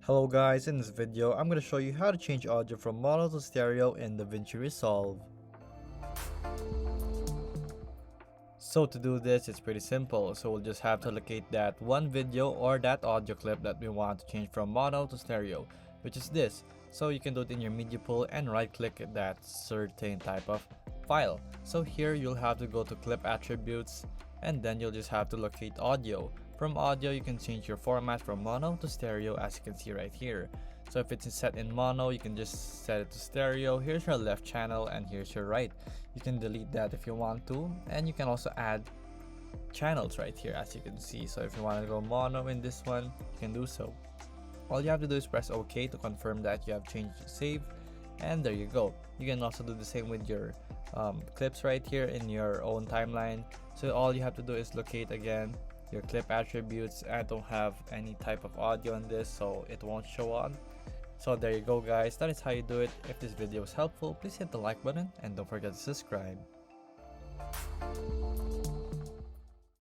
Hello guys, in this video I'm going to show you how to change audio from mono to stereo in DaVinci Resolve. So to do this, it's pretty simple. So we'll just have to locate that one video or that audio clip that we want to change from mono to stereo, which is this. So you can do it in your media pool and right click that certain type of file. So here you'll have to go to clip attributes and then you'll just have to locate audio. From audio, you can change your format from mono to stereo as you can see right here. So if it's set in mono, you can just set it to stereo. Here's your left channel and here's your right. You can delete that if you want to, and you can also add channels right here as you can see. So if you want to go mono in this one, you can do so. All you have to do is press OK to confirm that you have changed save, and there you go. You can also do the same with your clips right here in your own timeline. So all you have to do is locate again your clip attributes. I don't have any type of audio on this, so it won't show on. So there you go guys, that is how you do it. If this video was helpful, please hit the like button and don't forget to subscribe.